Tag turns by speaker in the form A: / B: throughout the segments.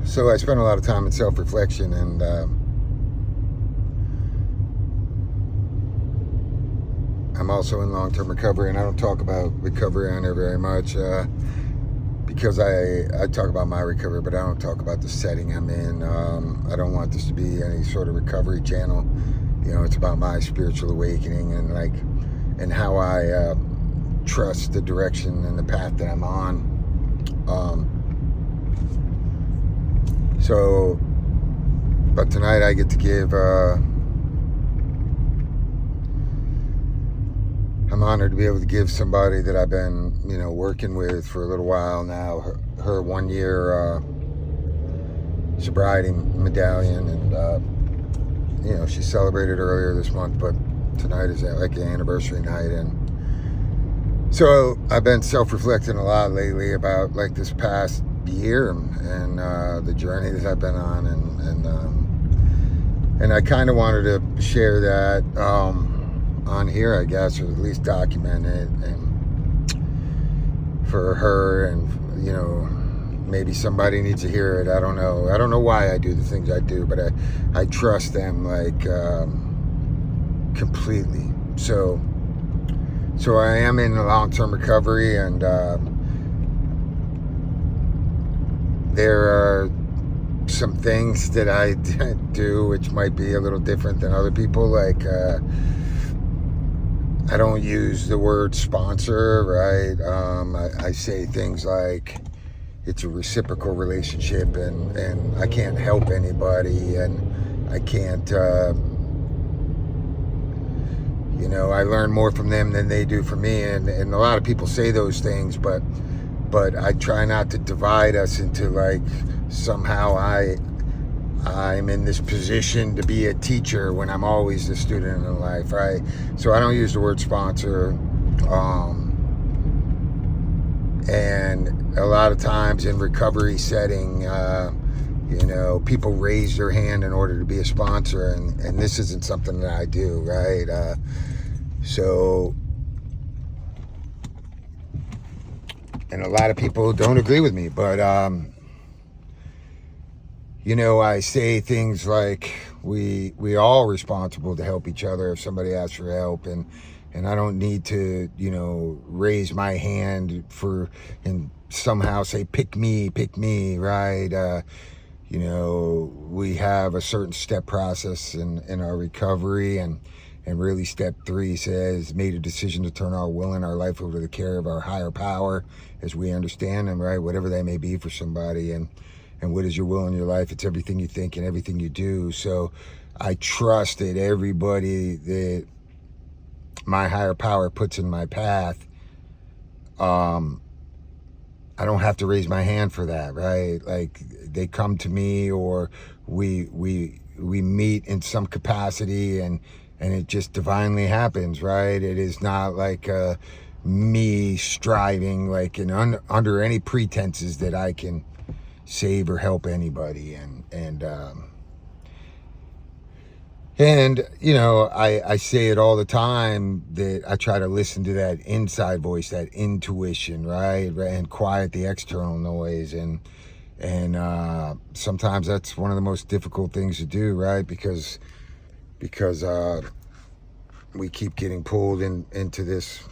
A: So I spend a lot of time in self-reflection, and I'm also in long-term recovery, and I don't talk about recovery on there very much because I talk about my recovery, but I don't talk about the setting I'm in. I don't want this to be any sort of recovery channel. It's about my spiritual awakening and how I trust the direction and the path that I'm on. But tonight I get to give, I'm honored to be able to give somebody that I've been, working with for a little while now, her 1 year sobriety medallion. And, she celebrated earlier this month, but tonight is like an anniversary night. And so I've been self-reflecting a lot lately about like this past year and the journey that I've been on, and I kind of wanted to share that on here, I guess, or at least document it, and for her, and maybe somebody needs to hear it. I don't know why I do the things I do, but I trust them like completely. So I am in a long-term recovery, and there are some things that I do which might be a little different than other people. Like I don't use the word sponsor, right? I say things like it's a reciprocal relationship, and I can't help anybody, and I can't I learn more from them than they do from me, and a lot of people say those things, but I try not to divide us into like somehow I'm in this position to be a teacher when I'm always a student in life, right? So I don't use the word sponsor, and a lot of times in recovery setting, people raise their hand in order to be a sponsor, and this isn't something that I do, right? And a lot of people don't agree with me, but I say things like we all responsible to help each other if somebody asks for help, and I don't need to raise my hand and somehow say pick me, right? We have a certain step process in our recovery, and really step 3 says made a decision to turn our will and our life over to the care of our higher power as we understand them, right? Whatever that may be for somebody. And what is your will in your life? It's everything you think and everything you do. So I trust that everybody that my higher power puts in my path, I don't have to raise my hand for that, right? Like they come to me, or we meet in some capacity, and it just divinely happens, right? It is not like me striving like under any pretenses that I can save or help anybody, I say it all the time that I try to listen to that inside voice, that intuition, right? And quiet the external noise, and sometimes that's one of the most difficult things to do, right? Because we keep getting pulled into this,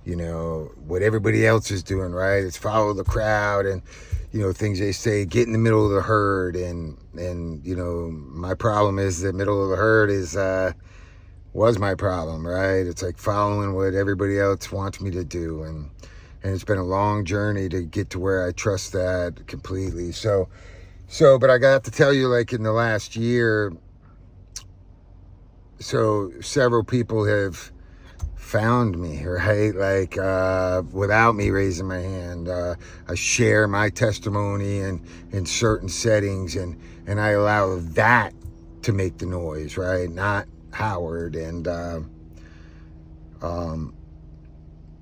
A: what everybody else is doing, right? It's follow the crowd, and things they say, get in the middle of the herd, and my problem is the middle of the herd was my problem, right? It's like following what everybody else wants me to do, and it's been a long journey to get to where I trust that completely. But I got to tell you, like in the last year, so several people have found me, right? Like without me raising my hand. I share my testimony in certain settings, and I allow that to make the noise, right? Not Howard. And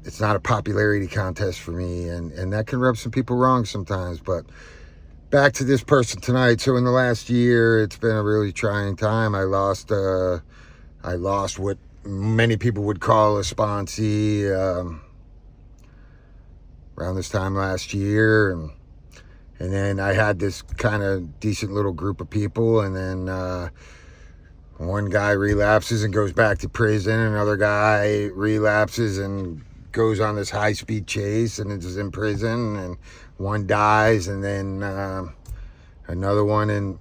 A: it's not a popularity contest for me, and that can rub some people wrong sometimes. But back to this person tonight. So in the last year, it's been a really trying time. I lost what many people would call a sponsee around this time last year, And then I had this kind of decent little group of people, and then one guy relapses and goes back to prison. Another guy relapses and goes on this high-speed chase and is in prison. And one dies, and then another one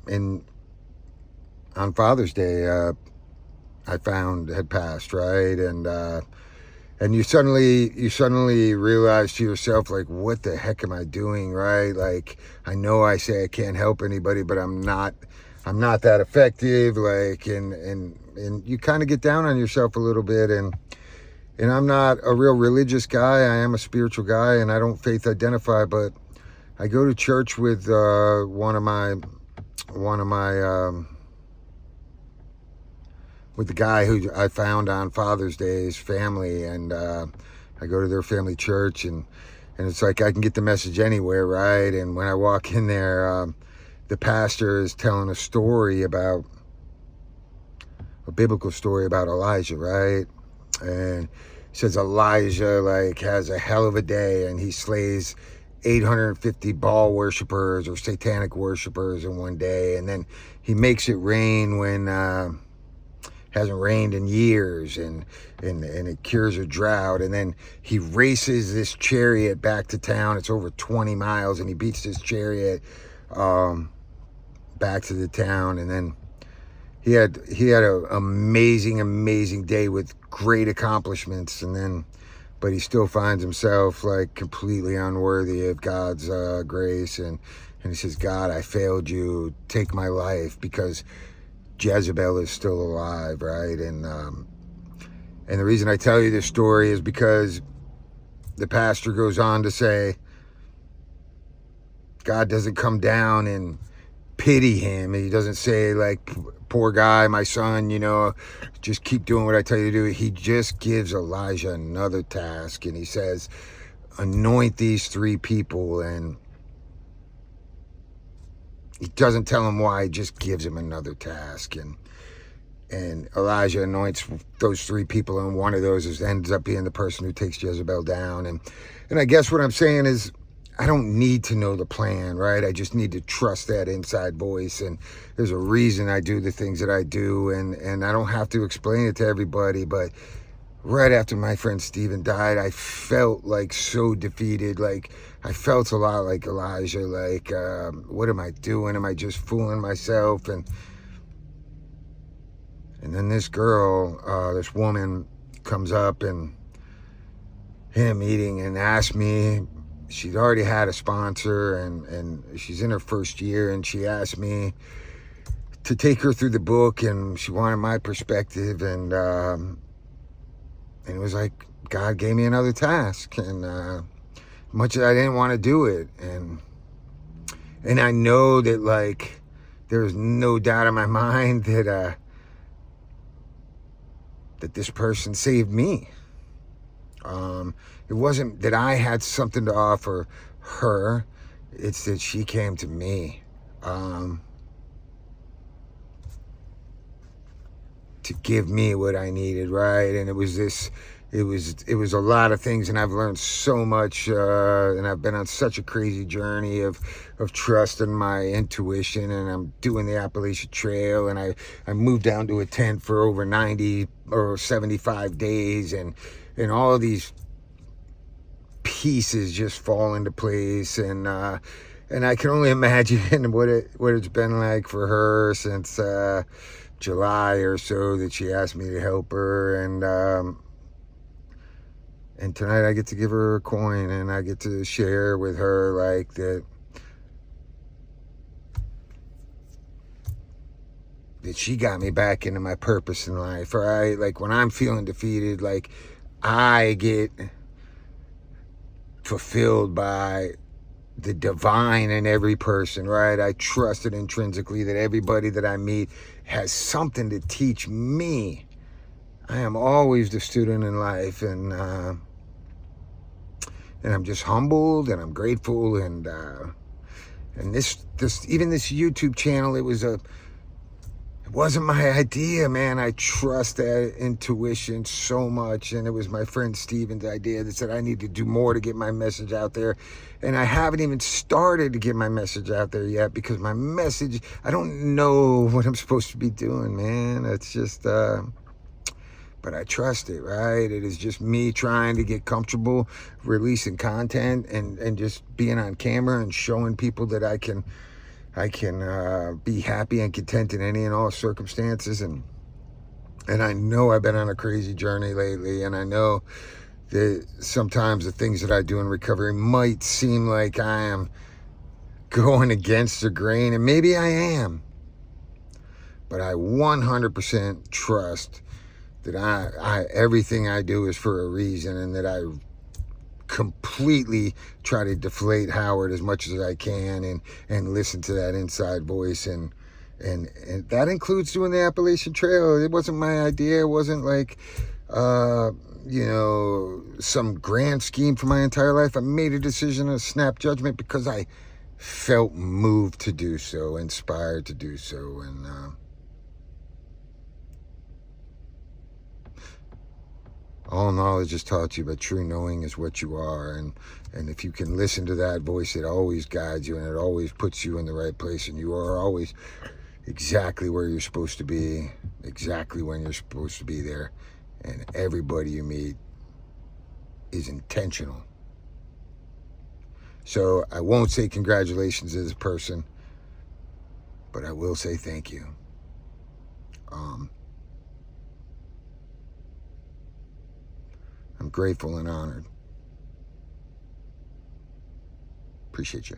A: on Father's Day I found had passed, right? And you suddenly realize to yourself, like, what the heck am I doing, right? Like, I know I say I can't help anybody, but I'm not that effective, like, and you kind of get down on yourself a little bit, and I'm not a real religious guy. I am a spiritual guy, and I don't faith identify, but I go to church with one of my with the guy who I found on Father's Day's family, and I go to their family church, and it's like I can get the message anywhere, right? And when I walk in there, the pastor is telling a biblical story about Elijah, right? And he says Elijah, like, has a hell of a day, and he slays 850 Baal worshipers or satanic worshipers in one day, and then he makes it rain when hasn't rained in years, and it cures a drought. And then he races this chariot back to town. It's over 20 miles, and he beats this chariot back to the town. And then he had an amazing day with great accomplishments. But he still finds himself, like, completely unworthy of God's grace, and he says, God, I failed you. Take my life, because Jezebel is still alive, right? And the reason I tell you this story is because the pastor goes on to say, God doesn't come down and pity him. He doesn't say, like, poor guy, my son, just keep doing what I tell you to do. He just gives Elijah another task, and he says, anoint these 3 people, and he doesn't tell him why. He just gives him another task, and Elijah anoints those 3 people, and one of those ends up being the person who takes Jezebel down. And I guess what I'm saying is, I don't need to know the plan, right? I just need to trust that inside voice, and there's a reason I do the things that I do, and I don't have to explain it to everybody. But right after my friend Steven died, I felt like so defeated. Like, I felt a lot like Elijah, like, what am I doing? Am I just fooling myself? And then this girl, this woman comes up in a meeting and asks me. She'd already had a sponsor, and she's in her first year, and she asked me to take her through the book, and she wanted my perspective, and it was like God gave me another task, and much as I didn't want to do it, and I know that, like, there's no doubt in my mind that this person saved me. It wasn't that I had something to offer her. It's that she came to me to give me what I needed, right? And it was a lot of things, and I've learned so much, and I've been on such a crazy journey of trusting my intuition, and I'm doing the Appalachian Trail, and I moved down to a tent for over 90 or 75 days, and all of these pieces just fall into place, and I can only imagine what it's been like for her since July or so that she asked me to help her, and tonight I get to give her a coin, and I get to share with her, like, that she got me back into my purpose in life, right? Like, when I'm feeling defeated, like, I get fulfilled by the divine in every person, right? I trust it intrinsically that everybody that I meet has something to teach me. I am always the student in life, and I'm just humbled, and I'm grateful, and this even this YouTube channel, it wasn't my idea, man. I trust that intuition so much. And it was my friend Steven's idea that said I need to do more to get my message out there. And I haven't even started to get my message out there yet because my message, I don't know what I'm supposed to be doing, man. It's just, but I trust it, right? It is just me trying to get comfortable releasing content and just being on camera and showing people that I can be happy and content in any and all circumstances. And I know I've been on a crazy journey lately, and I know that sometimes the things that I do in recovery might seem like I am going against the grain, and maybe I am, but I 100% trust that I everything I do is for a reason, and that I completely try to deflate Howard as much as I can and listen to that inside voice, and that includes doing the Appalachian Trail. It wasn't my idea. It wasn't like some grand scheme for my entire life. I made a decision, a snap judgment, because I felt moved to do so, inspired to do so. And all knowledge is taught you, but true knowing is what you are. And if you can listen to that voice, it always guides you, and it always puts you in the right place, and you are always exactly where you're supposed to be, exactly when you're supposed to be there. And everybody you meet is intentional. So I won't say congratulations as a person, but I will say thank you. I'm grateful and honored. Appreciate you.